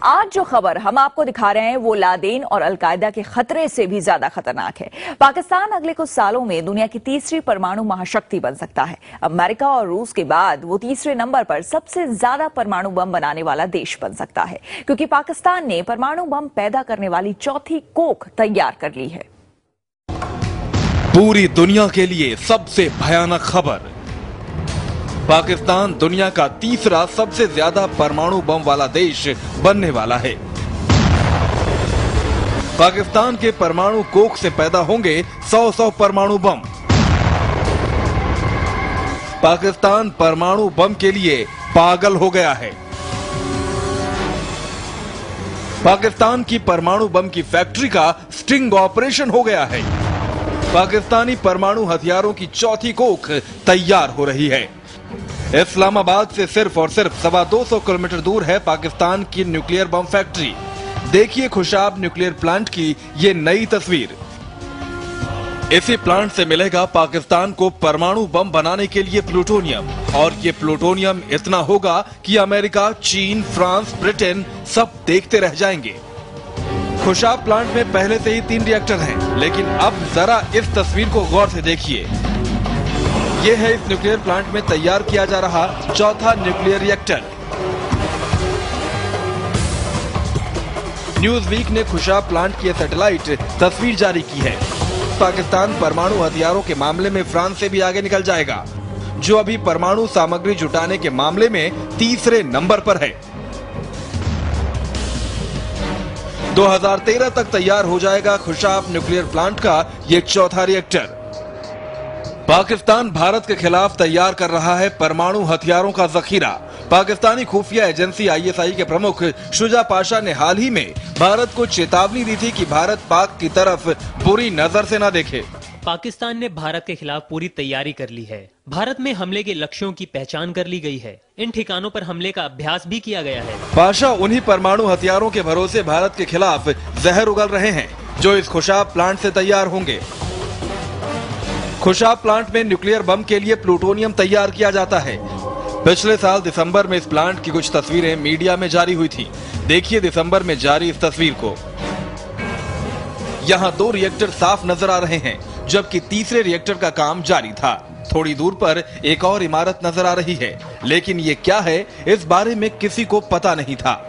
आज जो खबर हम आपको दिखा रहे हैं वो लादेन और अलकायदा के खतरे से भी ज्यादा खतरनाक है। पाकिस्तान अगले कुछ सालों में दुनिया की तीसरी परमाणु महाशक्ति बन सकता है। अमेरिका और रूस के बाद वो तीसरे नंबर पर सबसे ज्यादा परमाणु बम बनाने वाला देश बन सकता है, क्योंकि पाकिस्तान ने परमाणु बम पैदा करने वाली चौथी कोख तैयार कर ली है। पूरी दुनिया के लिए सबसे भयानक खबर, पाकिस्तान दुनिया का तीसरा सबसे ज्यादा परमाणु बम वाला देश बनने वाला है। पाकिस्तान के परमाणु कोख से पैदा होंगे 100 परमाणु बम। पाकिस्तान परमाणु बम के लिए पागल हो गया है। पाकिस्तान की परमाणु बम की फैक्ट्री का स्टिंग ऑपरेशन हो गया है। पाकिस्तानी परमाणु हथियारों की चौथी कोख तैयार हो रही है। इस्लामाबाद से सिर्फ और सिर्फ 225 किलोमीटर दूर है पाकिस्तान की न्यूक्लियर बम फैक्ट्री। देखिए खुशाब न्यूक्लियर प्लांट की ये नई तस्वीर। इसी प्लांट से मिलेगा पाकिस्तान को परमाणु बम बनाने के लिए प्लूटोनियम, और ये प्लूटोनियम इतना होगा कि अमेरिका, चीन, फ्रांस, ब्रिटेन सब देखते रह जाएंगे। खुशाब प्लांट में पहले से ही 3 रिएक्टर हैं, लेकिन अब जरा इस तस्वीर को गौर से देखिए। ये है इस न्यूक्लियर प्लांट में तैयार किया जा रहा चौथा न्यूक्लियर रिएक्टर। न्यूज वीक ने खुशाब प्लांट की सैटेलाइट तस्वीर जारी की है। पाकिस्तान परमाणु हथियारों के मामले में फ्रांस से भी आगे निकल जाएगा, जो अभी परमाणु सामग्री जुटाने के मामले में तीसरे नंबर पर है। 2013 तक तैयार हो जाएगा खुशाब न्यूक्लियर प्लांट का ये चौथा रिएक्टर। पाकिस्तान भारत के खिलाफ तैयार कर रहा है परमाणु हथियारों का जखीरा। पाकिस्तानी खुफिया एजेंसी ISI के प्रमुख शुजा पाशा ने हाल ही में भारत को चेतावनी दी थी कि भारत पाक की तरफ बुरी नजर से न देखे। पाकिस्तान ने भारत के खिलाफ पूरी तैयारी कर ली है। भारत में हमले के लक्ष्यों की पहचान कर ली गई है। इन ठिकानों पर हमले का अभ्यास भी किया गया है। पाशा उन्हीं परमाणु हथियारों के भरोसे भारत के खिलाफ जहर उगल रहे हैं, जो इस खुशाब प्लांट से तैयार होंगे। खुशाब प्लांट में न्यूक्लियर बम के लिए प्लूटोनियम तैयार किया जाता है। पिछले साल दिसंबर में इस प्लांट की कुछ तस्वीरें मीडिया में जारी हुई थी। देखिए दिसंबर में जारी इस तस्वीर को। यहाँ 2 रिएक्टर साफ नजर आ रहे हैं, जबकि तीसरे रिएक्टर का काम जारी था। थोड़ी दूर पर एक और इमारत नजर आ रही है, लेकिन ये क्या है इस बारे में किसी को पता नहीं था।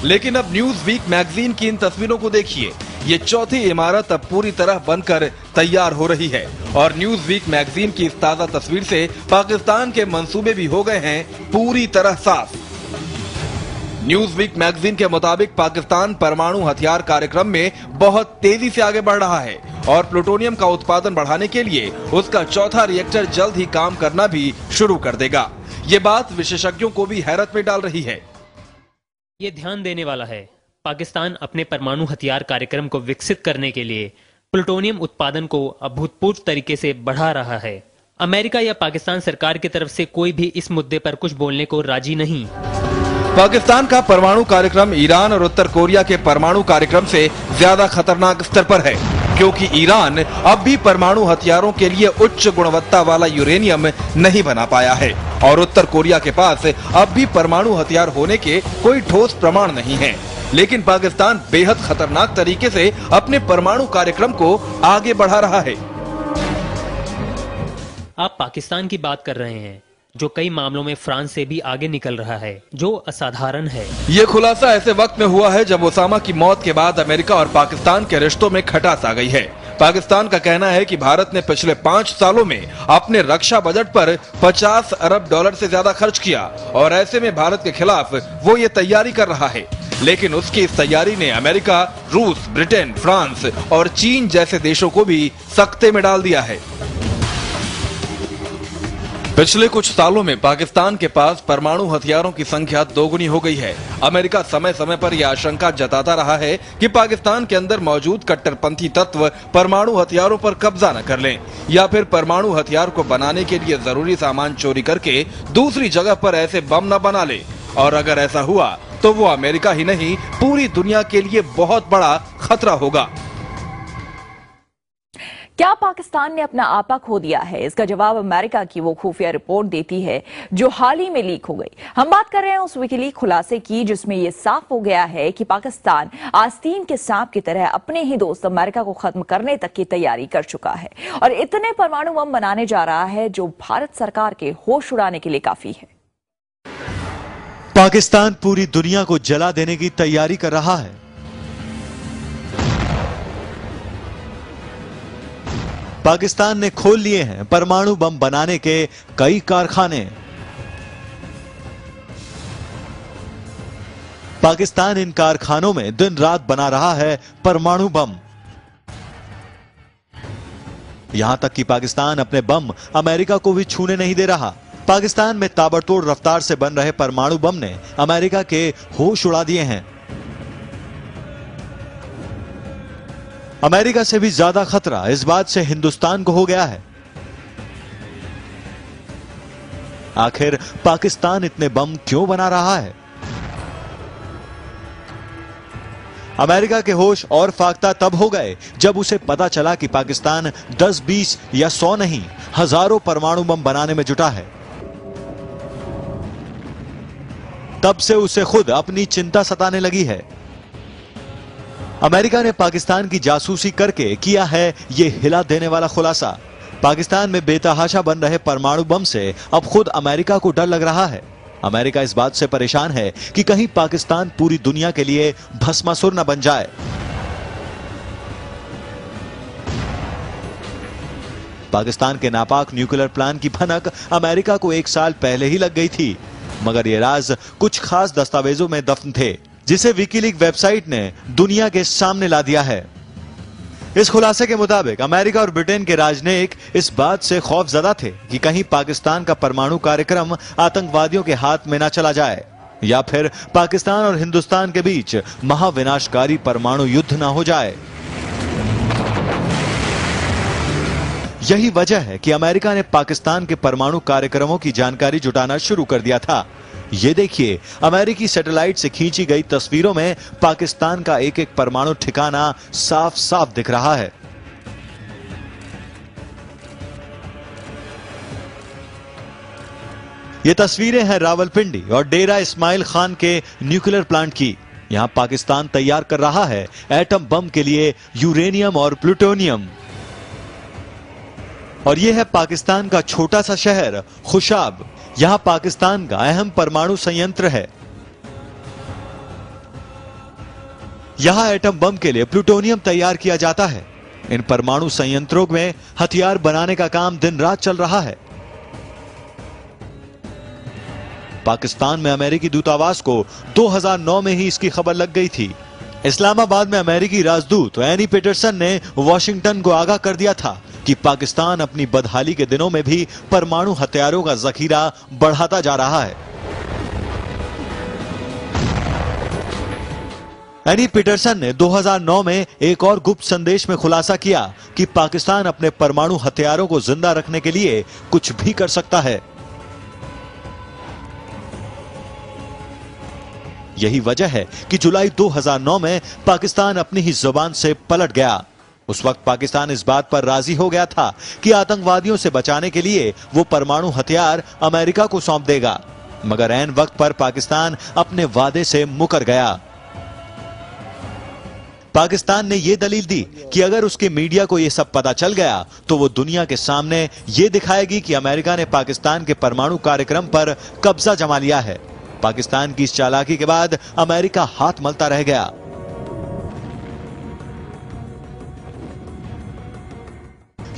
लेकिन अब न्यूज वीक मैगजीन की इन तस्वीरों को देखिए। ये चौथी इमारत अब पूरी तरह बनकर तैयार हो रही है, और न्यूज वीक मैगजीन की इस ताजा तस्वीर से पाकिस्तान के मंसूबे भी हो गए हैं पूरी तरह साफ। न्यूज वीक मैगजीन के मुताबिक पाकिस्तान परमाणु हथियार कार्यक्रम में बहुत तेजी से आगे बढ़ रहा है, और प्लूटोनियम का उत्पादन बढ़ाने के लिए उसका चौथा रिएक्टर जल्द ही काम करना भी शुरू कर देगा। ये बात विशेषज्ञों को भी हैरत में डाल रही है। ये ध्यान देने वाला है, पाकिस्तान अपने परमाणु हथियार कार्यक्रम को विकसित करने के लिए प्लूटोनियम उत्पादन को अभूतपूर्व तरीके से बढ़ा रहा है। अमेरिका या पाकिस्तान सरकार की तरफ से कोई भी इस मुद्दे पर कुछ बोलने को राजी नहीं। पाकिस्तान का परमाणु कार्यक्रम ईरान और उत्तर कोरिया के परमाणु कार्यक्रम से ज्यादा खतरनाक स्तर पर है, क्योंकि ईरान अब भी परमाणु हथियारों के लिए उच्च गुणवत्ता वाला यूरेनियम नहीं बना पाया है, और उत्तर कोरिया के पास अब भी परमाणु हथियार होने के कोई ठोस प्रमाण नहीं है। लेकिन पाकिस्तान बेहद खतरनाक तरीके से अपने परमाणु कार्यक्रम को आगे बढ़ा रहा है। आप पाकिस्तान की बात कर रहे हैं, जो कई मामलों में फ्रांस से भी आगे निकल रहा है, जो असाधारण है। ये खुलासा ऐसे वक्त में हुआ है जब ओसामा की मौत के बाद अमेरिका और पाकिस्तान के रिश्तों में खटास आ गई है। पाकिस्तान का कहना है कि भारत ने पिछले 5 सालों में अपने रक्षा बजट पर 50 अरब डॉलर से ज्यादा खर्च किया, और ऐसे में भारत के खिलाफ वो ये तैयारी कर रहा है। लेकिन उसकी इस तैयारी ने अमेरिका, रूस, ब्रिटेन, फ्रांस और चीन जैसे देशों को भी सख्ते में डाल दिया है। पिछले कुछ सालों में पाकिस्तान के पास परमाणु हथियारों की संख्या दोगुनी हो गई है। अमेरिका समय समय पर यह आशंका जताता रहा है कि पाकिस्तान के अंदर मौजूद कट्टरपंथी तत्व परमाणु हथियारों पर कब्जा न कर लें, या फिर परमाणु हथियार को बनाने के लिए जरूरी सामान चोरी करके दूसरी जगह पर ऐसे बम न बना ले। और अगर ऐसा हुआ तो वो अमेरिका ही नहीं, पूरी दुनिया के लिए बहुत बड़ा खतरा होगा। क्या पाकिस्तान ने अपना आपा खो दिया है? इसका जवाब अमेरिका की वो खुफिया रिपोर्ट देती है जो हाल ही में लीक हो गई। हम बात कर रहे हैं उस विकीलीक खुलासे की जिसमें यह साफ हो गया है कि पाकिस्तान आस्तीन के सांप की तरह अपने ही दोस्त अमेरिका को खत्म करने तक की तैयारी कर चुका है और इतने परमाणु बम बनाने जा रहा है जो भारत सरकार के होश उड़ाने के लिए काफी है। पाकिस्तान पूरी दुनिया को जला देने की तैयारी कर रहा है। पाकिस्तान ने खोल लिए हैं परमाणु बम बनाने के कई कारखाने। पाकिस्तान इन कारखानों में दिन रात बना रहा है परमाणु बम। यहां तक कि पाकिस्तान अपने बम अमेरिका को भी छूने नहीं दे रहा। पाकिस्तान में ताबड़तोड़ रफ्तार से बन रहे परमाणु बम ने अमेरिका के होश उड़ा दिए हैं। अमेरिका से भी ज्यादा खतरा इस बात से हिंदुस्तान को हो गया है। आखिर पाकिस्तान इतने बम क्यों बना रहा है? अमेरिका के होश और फाख्ता तब हो गए जब उसे पता चला कि पाकिस्तान 10, 20 या 100 नहीं, हजारों परमाणु बम बनाने में जुटा है। तब से उसे खुद अपनी चिंता सताने लगी है। अमेरिका ने पाकिस्तान की जासूसी करके किया है यह हिला देने वाला खुलासा। पाकिस्तान में बेतहाशा बन रहे परमाणु बम से अब खुद अमेरिका को डर लग रहा है। अमेरिका इस बात से परेशान है कि कहीं पाकिस्तान पूरी दुनिया के लिए भस्मासुर न बन जाए। पाकिस्तान के नापाक न्यूक्लियर प्लान की भनक अमेरिका को 1 साल पहले ही लग गई थी, मगर ये राज कुछ खास दस्तावेजों में दफन थे जिसे विकीलीक वेबसाइट ने दुनिया के सामने ला दिया है। इस खुलासे के मुताबिक अमेरिका और ब्रिटेन के राजनयिक इस बात से खौफजदा थे कि कहीं पाकिस्तान का परमाणु कार्यक्रम आतंकवादियों के हाथ में न चला जाए या फिर पाकिस्तान और हिंदुस्तान के बीच महाविनाशकारी परमाणु युद्ध न हो जाए। यही वजह है कि अमेरिका ने पाकिस्तान के परमाणु कार्यक्रमों की जानकारी जुटाना शुरू कर दिया था। ये देखिए, अमेरिकी सैटेलाइट से खींची गई तस्वीरों में पाकिस्तान का एक एक परमाणु ठिकाना साफ साफ दिख रहा है। ये तस्वीरें हैं रावलपिंडी और डेरा इस्माइल खान के न्यूक्लियर प्लांट की। यहां पाकिस्तान तैयार कर रहा है एटम बम के लिए यूरेनियम और प्लूटोनियम। और यह है पाकिस्तान का छोटा सा शहर खुशाब। यहां पाकिस्तान का अहम परमाणु संयंत्र है। यहां एटम बम के लिए प्लूटोनियम तैयार किया जाता है। इन परमाणु संयंत्रों में हथियार बनाने का काम दिन रात चल रहा है। पाकिस्तान में अमेरिकी दूतावास को 2009 में ही इसकी खबर लग गई थी। इस्लामाबाद में अमेरिकी राजदूत एनी पीटरसन ने वॉशिंगटन को आगाह कर दिया था कि पाकिस्तान अपनी बदहाली के दिनों में भी परमाणु हथियारों का जखीरा बढ़ाता जा रहा है। एनी पीटरसन ने 2009 में एक और गुप्त संदेश में खुलासा किया कि पाकिस्तान अपने परमाणु हथियारों को जिंदा रखने के लिए कुछ भी कर सकता है। यही वजह है कि जुलाई 2009 में पाकिस्तान अपनी ही जुबान से पलट गया। उस वक्त पाकिस्तान इस बात पर राजी हो गया था कि आतंकवादियों से बचाने के लिए वो परमाणु हथियार अमेरिका को सौंप देगा, मगर ऐन वक्त पर पाकिस्तान अपने वादे से मुकर गया। पाकिस्तान ने यह दलील दी कि अगर उसके मीडिया को यह सब पता चल गया तो वो दुनिया के सामने यह दिखाएगी कि अमेरिका ने पाकिस्तान के परमाणु कार्यक्रम पर कब्जा जमा लिया है। पाकिस्तान की इस चालाकी के बाद अमेरिका हाथ मलता रह गया।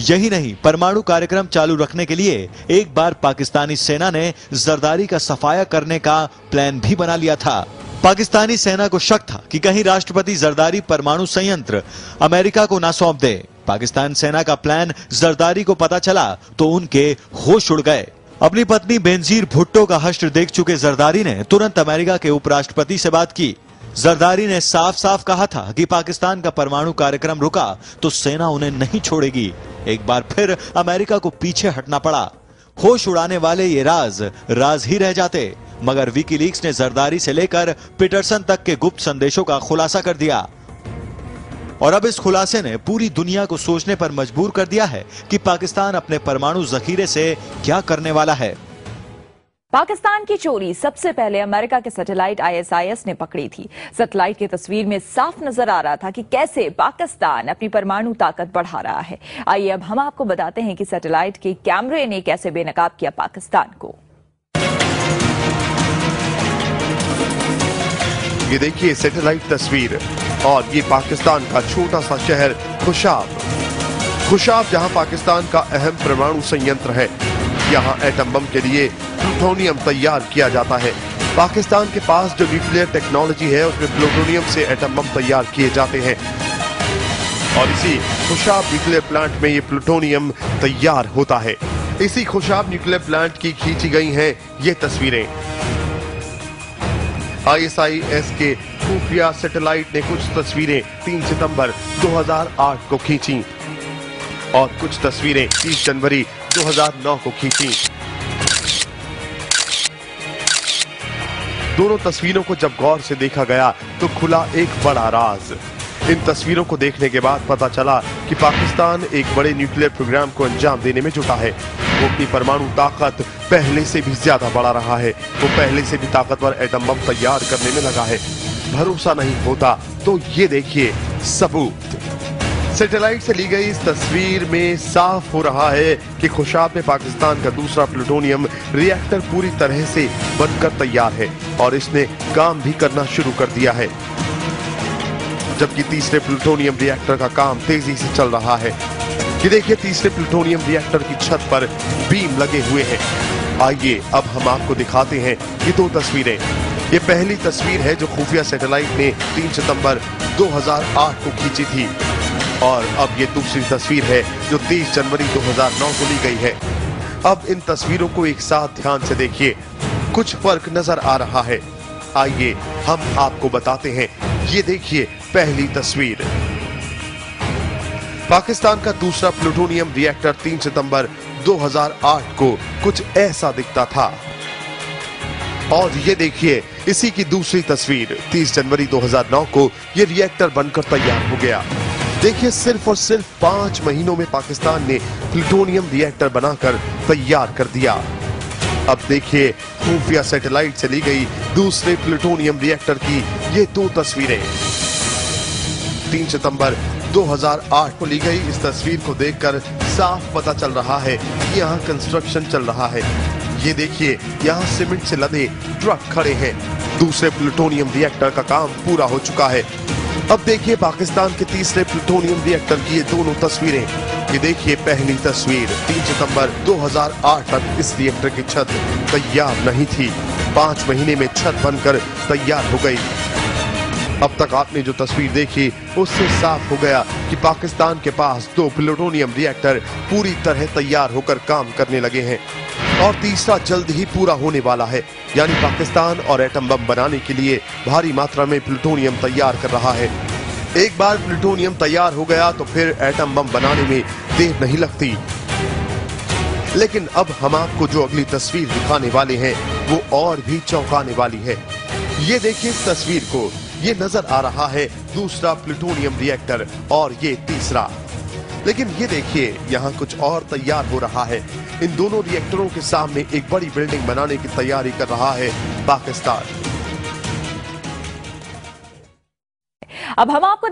यही नहीं, परमाणु कार्यक्रम चालू रखने के लिए एक बार पाकिस्तानी सेना ने जरदारी का सफाया करने का प्लान भी बना लिया था। पाकिस्तानी सेना को शक था कि कहीं राष्ट्रपति जरदारी परमाणु संयंत्र अमेरिका को ना सौंप दे। पाकिस्तान सेना का प्लान जरदारी को पता चला तो उनके होश उड़ गए। अपनी पत्नी बेनजीर भुट्टो का हश्र देख चुके जरदारी ने तुरंत अमेरिका के उपराष्ट्रपति से बात की। जरदारी ने साफ साफ कहा था कि पाकिस्तान का परमाणु कार्यक्रम रुका तो सेना उन्हें नहीं छोड़ेगी। एक बार फिर अमेरिका को पीछे हटना पड़ा। होश उड़ाने वाले ये राज ही रह जाते, मगर विकीलीक्स ने जरदारी से लेकर पीटरसन तक के गुप्त संदेशों का खुलासा कर दिया। और अब इस खुलासे ने पूरी दुनिया को सोचने पर मजबूर कर दिया है कि पाकिस्तान अपने परमाणु जखीरे से क्या करने वाला है। पाकिस्तान की चोरी सबसे पहले अमेरिका के सैटेलाइट ISIS ने पकड़ी थी। सैटेलाइट की तस्वीर में साफ नजर आ रहा था कि कैसे पाकिस्तान अपनी परमाणु ताकत बढ़ा रहा है। आइए अब हम आपको बताते हैं कि सैटेलाइट के कैमरे ने कैसे बेनकाब किया पाकिस्तान को। ये देखिए सैटेलाइट तस्वीर और ये पाकिस्तान का छोटा सा शहर खुशाब। खुशाब जहां पाकिस्तान का अहम परमाणु संयंत्र है। यहां एटम बम के लिए प्लूटोनियम तैयार किया जाता है। पाकिस्तान के पास जो न्यूक्लियर टेक्नोलॉजी है उसमें प्लूटोनियम से एटम बम तैयार किए जाते हैं और इसी खुशाब न्यूक्लियर प्लांट में ये प्लूटोनियम तैयार होता है। इसी खुशाब न्यूक्लियर प्लांट की खींची गई हैं ये तस्वीरें। ISIS के खुफिया सैटेलाइट ने कुछ तस्वीरें 3 सितंबर 2008 को खींची और कुछ तस्वीरें 30 जनवरी 2009 को खींची। दोनों तस्वीरों को जब गौर से देखा गया तो खुला एक बड़ा राज। इन तस्वीरों को देखने के बाद पता चला कि पाकिस्तान एक बड़े न्यूक्लियर प्रोग्राम को अंजाम देने में जुटा है। वो अपनी परमाणु ताकत पहले से भी ज्यादा बढ़ा रहा है। वो पहले से भी ताकतवर एटम बम तैयार करने में लगा है। भरोसा नहीं होता तो ये देखिए सबूत। सैटेलाइट से ली गई इस तस्वीर में साफ हो रहा है कि खुशाब में पाकिस्तान का दूसरा प्लूटोनियम रिएक्टर पूरी तरह से बनकर तैयार है और इसने काम भी करना शुरू कर दिया है, जबकि तीसरे प्लूटोनियम रिएक्टर का काम तेजी से चल रहा है। ये देखिए तीसरे प्लूटोनियम रिएक्टर की छत पर बीम लगे हुए हैं। आइए अब हम आपको दिखाते हैं ये दो तस्वीरें। ये पहली तस्वीर है जो खुफिया सैटेलाइट ने 3 सितंबर 2008 को खींची थी और अब ये दूसरी तस्वीर है जो 30 जनवरी 2009 को ली गई है। अब इन तस्वीरों को एक साथ ध्यान से देखिए, कुछ फर्क नजर आ रहा है। आइए हम आपको बताते हैं। ये देखिए पहली तस्वीर, पाकिस्तान का दूसरा प्लूटोनियम रिएक्टर 3 सितंबर 2008 को कुछ ऐसा दिखता था और ये देखिए इसी की दूसरी तस्वीर 30 जनवरी 2009 को ये रिएक्टर बनकर तैयार हो गया। देखिए सिर्फ और सिर्फ 5 महीनों में पाकिस्तान ने प्लूटोनियम रिएक्टर बनाकर तैयार कर दिया। अब देखिए खुफिया सैटेलाइट से ली गई दूसरे प्लूटोनियम रिएक्टर की ये दो तस्वीरें। 3 सितंबर 2008 को ली गई इस तस्वीर को देखकर साफ पता चल रहा है कि यहाँ कंस्ट्रक्शन चल रहा है। ये देखिए यहाँ सीमेंट से लदे ट्रक खड़े हैं। दूसरे प्लूटोनियम रिएक्टर का काम पूरा हो चुका है। अब देखिए पाकिस्तान के तीसरे प्लूटोनियम रिएक्टर की ये दोनों तस्वीरें। ये देखिए पहली तस्वीर 3 सितंबर 2008 तक इस रिएक्टर की छत तैयार नहीं थी। 5 महीने में छत बनकर तैयार हो गई। अब तक आपने जो तस्वीर देखी उससे साफ हो गया कि पाकिस्तान के पास 2 प्लूटोनियम रिएक्टर पूरी तरह तैयार होकर काम करने लगे हैं और तीसरा जल्द ही पूरा होने वाला है। यानी पाकिस्तान और एटम बम बनाने के लिए भारी मात्रा में प्लूटोनियम तैयार कर रहा है। एक बार प्लूटोनियम तैयार हो गया तो फिर एटम बम बनाने में देर नहीं लगती। लेकिन अब हम आपको जो अगली तस्वीर दिखाने वाले हैं वो और भी चौंकाने वाली है। ये देखिए इस तस्वीर को, ये नजर आ रहा है दूसरा प्लूटोनियम रिएक्टर और ये तीसरा। लेकिन ये देखिए यहाँ कुछ और तैयार हो रहा है। इन दोनों रिएक्टरों के सामने एक बड़ी बिल्डिंग बनाने की तैयारी कर रहा है पाकिस्तान। अब हम आपको